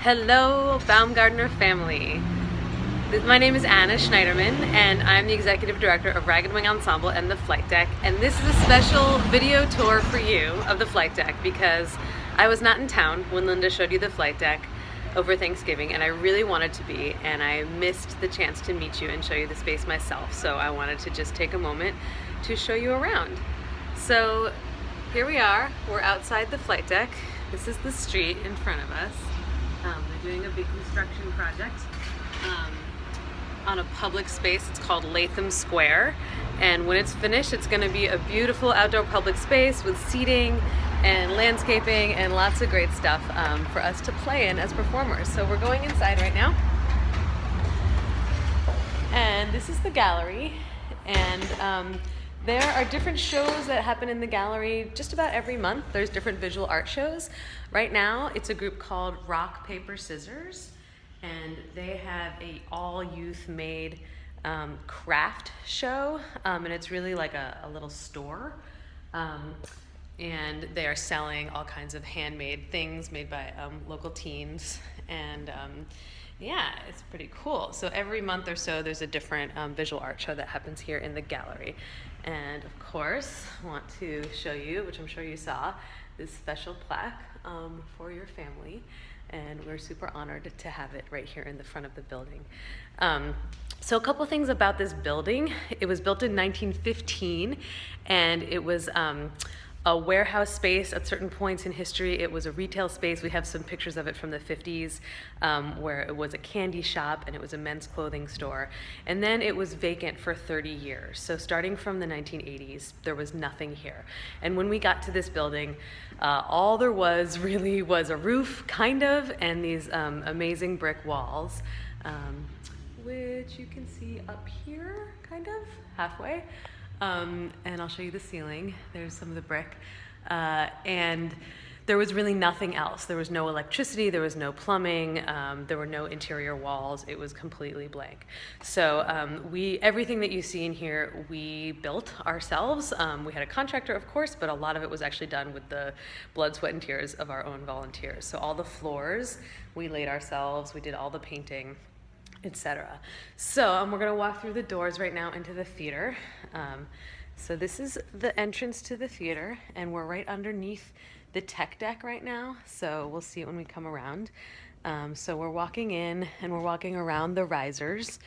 Hello, Baumgardner family. My name is Anna Schneiderman, and I'm the Executive Director of Ragged Wing Ensemble and the Flight Deck. And this is a special video tour for you of the Flight Deck because I was not in town when Linda showed you the Flight Deck over Thanksgiving, and I really wanted to be, and I missed the chance to meet you and show you the space myself. So I wanted to just take a moment to show you around. So here we are, we're outside the Flight Deck. This is the street in front of us. They're doing a big construction project on a public space. It's called Latham Square, and when it's finished it's going to be a beautiful outdoor public space with seating and landscaping and lots of great stuff for us to play in as performers. So we're going inside right now, and this is the gallery, and there are different shows that happen in the gallery just about every month. There's different visual art shows. Right now, it's a group called Rock, Paper, Scissors, and they have a all-youth made craft show, and it's really like a little store. And they are selling all kinds of handmade things made by local teens, and yeah, it's pretty cool. So every month or so, there's a different visual art show that happens here in the gallery. And of course, I want to show you, which I'm sure you saw, this special plaque for your family. And we're super honored to have it right here in the front of the building. So a couple things about this building. It was built in 1915, and it was a warehouse space at certain points in history. It was a retail space. We have some pictures of it from the 50s where it was a candy shop and it was a men's clothing store. And then it was vacant for 30 years. So starting from the 1980s, there was nothing here. And when we got to this building, all there was really was a roof, kind of, and these amazing brick walls, which you can see up here, kind of, halfway. And I'll show you the ceiling. There's some of the brick. And there was really nothing else. There was no electricity, there was no plumbing, there were no interior walls. It was completely blank. So everything that you see in here, we built ourselves. We had a contractor, of course, but a lot of it was actually done with the blood, sweat, and tears of our own volunteers. So all the floors, we laid ourselves, we did all the painting, etc. So we're going to walk through the doors right now into the theater. So this is the entrance to the theater, and we're right underneath the tech deck right now, so we'll see it when we come around. So we're walking in, and we're walking around the risers,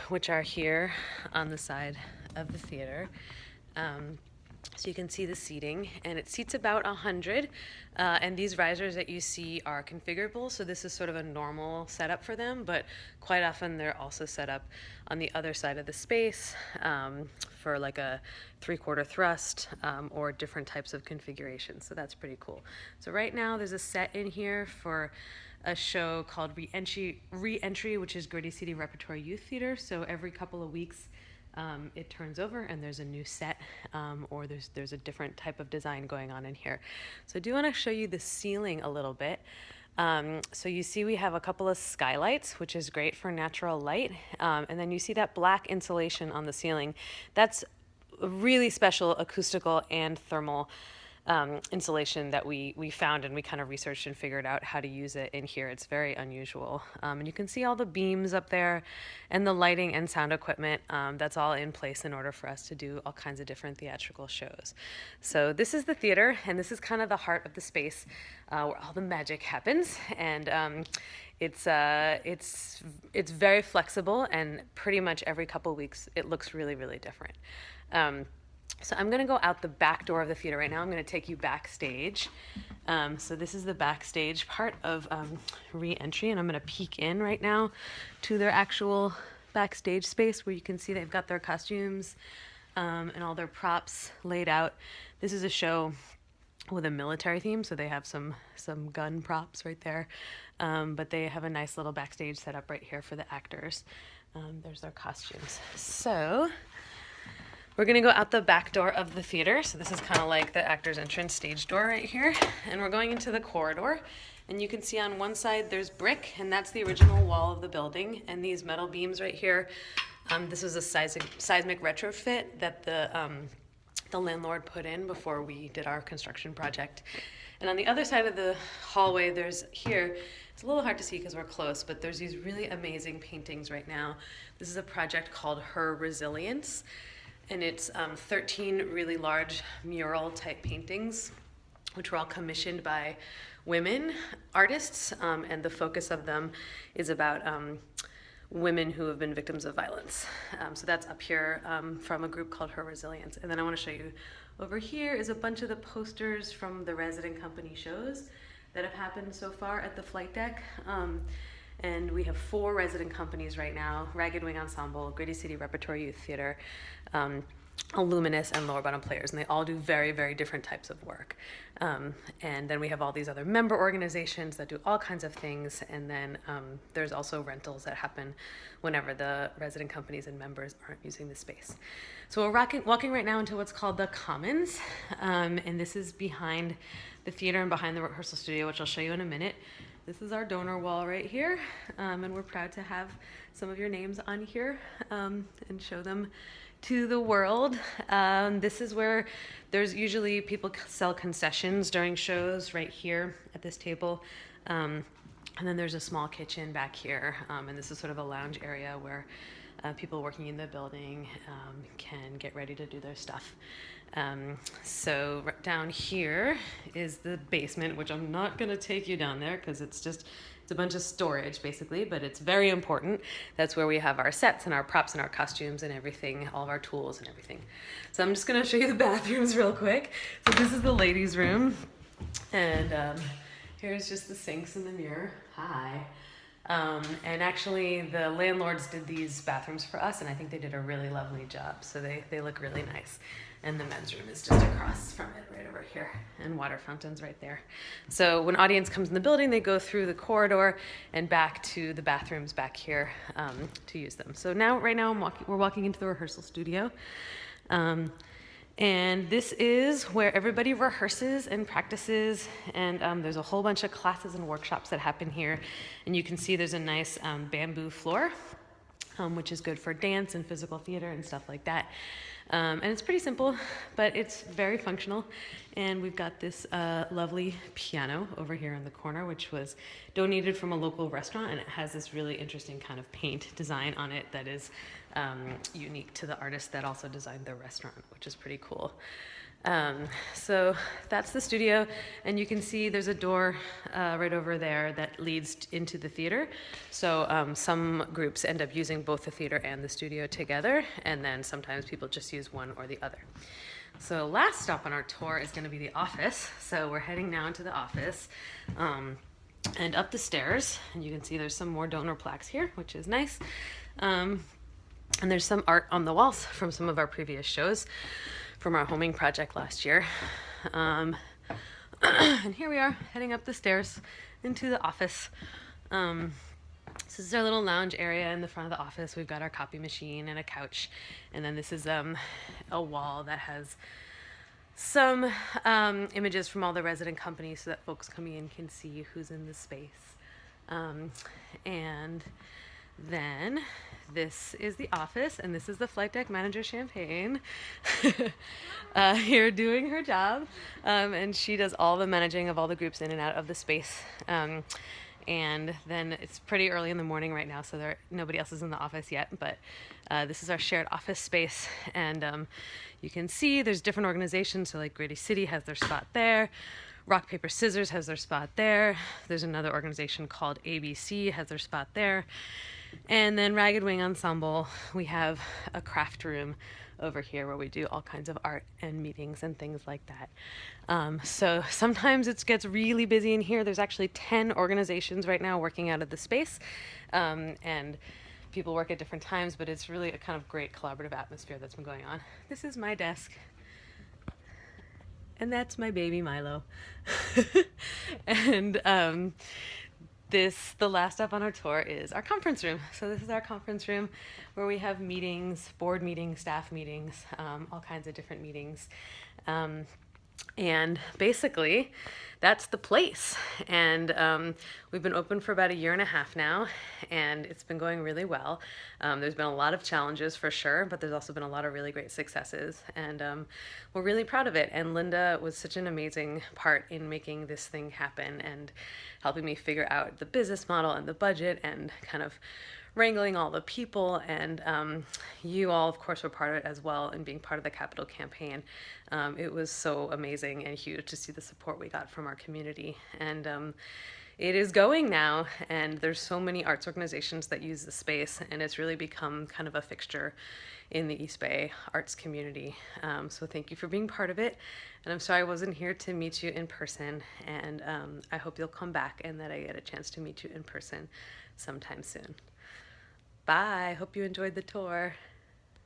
which are here on the side of the theater. So you can see the seating, and it seats about 100, and these risers that you see are configurable, so this is sort of a normal setup for them, but quite often they're also set up on the other side of the space for like a 3/4 thrust or different types of configurations, so that's pretty cool. So right now there's a set in here for a show called Re-Entry, which is Gritty City Repertory Youth Theater, so every couple of weeks it turns over and there's a new set or there's a different type of design going on in here. So I do want to show you the ceiling a little bit. So you see we have a couple of skylights, which is great for natural light, and then you see that black insulation on the ceiling. That's a really special acoustical and thermal insulation that we found, and we kind of researched and figured out how to use it in here. It's very unusual. And you can see all the beams up there and the lighting and sound equipment. That's all in place in order for us to do all kinds of different theatrical shows. So this is the theater, and this is kind of the heart of the space where all the magic happens. And it's very flexible, and pretty much every couple of weeks it looks really, really different. So I'm going to go out the back door of the theater right now. I'm going to take you backstage. So this is the backstage part of Re-Entry, and I'm going to peek in right now to their actual backstage space where you can see they've got their costumes and all their props laid out. This is a show with a military theme, so they have some gun props right there. But they have a nice little backstage set up right here for the actors. There's their costumes. So we're going to go out the back door of the theater. So this is kind of like the actor's entrance stage door right here. And we're going into the corridor. And you can see on one side there's brick, and that's the original wall of the building. And these metal beams right here, this was a seismic retrofit that the landlord put in before we did our construction project. And on the other side of the hallway, it's a little hard to see because we're close, but there's these really amazing paintings right now. This is a project called Her Resilience, and it's 13 really large mural type paintings, which were all commissioned by women artists, and the focus of them is about women who have been victims of violence. So that's up here from a group called Her Resilience. And then I want to show you over here is a bunch of the posters from the resident company shows that have happened so far at the flight deck. And we have 4 resident companies right now: Ragged Wing Ensemble, Gritty City Repertory Youth Theater, Illuminous, and Lower Bottom Players, and they all do very, very different types of work. And then we have all these other member organizations that do all kinds of things, and then there's also rentals that happen whenever the resident companies and members aren't using the space. So we're walking right now into what's called the Commons, and this is behind the theater and behind the rehearsal studio, which I'll show you in a minute. This is our donor wall right here, and we're proud to have some of your names on here and show them to the world. This is where there's usually people sell concessions during shows right here at this table. And then there's a small kitchen back here, and this is sort of a lounge area where people working in the building can get ready to do their stuff. So down here is the basement, which I'm not gonna take you down there because it's a bunch of storage basically, but it's very important. That's where we have our sets and our props and our costumes and everything, all of our tools and everything. So I'm just gonna show you the bathrooms real quick. So this is the ladies' room, and here's just the sinks and the mirror. Hi. And actually the landlords did these bathrooms for us, and I think they did a really lovely job. So they look really nice. And the men's room is just across from it, right over here, and water fountains right there. So when audience comes in the building, they go through the corridor and back to the bathrooms back here to use them. So right now we're walking into the rehearsal studio. And this is where everybody rehearses and practices, and there's a whole bunch of classes and workshops that happen here. And you can see there's a nice bamboo floor, which is good for dance and physical theater and stuff like that. And it's pretty simple, but it's very functional. And we've got this lovely piano over here in the corner, which was donated from a local restaurant, and it has this really interesting kind of paint design on it that is unique to the artist that also designed the restaurant, which is pretty cool. So that's the studio, and you can see there's a door right over there that leads into the theater. So some groups end up using both the theater and the studio together, and then sometimes people just use one or the other. So last stop on our tour is going to be the office. So we're heading now into the office and up the stairs, and you can see there's some more donor plaques here, which is nice. And there's some art on the walls from some of our previous shows from our homing project last year. And here we are heading up the stairs into the office. So this is our little lounge area in the front of the office. We've got our copy machine and a couch. And then this is a wall that has some images from all the resident companies so that folks coming in can see who's in the space. And then this is the office, and this is the flight deck manager, Champagne, here doing her job. And she does all the managing of all the groups in and out of the space. And then it's pretty early in the morning right now, so nobody else is in the office yet, but this is our shared office space. And you can see there's different organizations, so like Gritty City has their spot there. Rock, Paper, Scissors has their spot there. There's another organization called ABC has their spot there. And then Ragged Wing Ensemble, we have a craft room over here where we do all kinds of art and meetings and things like that. So sometimes it gets really busy in here. There's actually 10 organizations right now working out of the space. And people work at different times, but it's really a kind of great collaborative atmosphere that's been going on. This is my desk. And that's my baby Milo. And the last stop on our tour is our conference room. So this is our conference room where we have meetings, board meetings, staff meetings, all kinds of different meetings. And basically, that's the place. And we've been open for about a year and a half now, and it's been going really well. There's been a lot of challenges for sure, but there's also been a lot of really great successes. And we're really proud of it. And Linda was such an amazing part in making this thing happen and helping me figure out the business model and the budget and kind of wrangling all the people, and you all, of course, were part of it as well, and being part of the capital campaign. It was so amazing and huge to see the support we got from our community, and it is going now, and there's so many arts organizations that use the space, and it's really become kind of a fixture in the East Bay arts community. So thank you for being part of it, and I'm sorry I wasn't here to meet you in person, and I hope you'll come back and that I get a chance to meet you in person sometime soon. Bye. Hope you enjoyed the tour.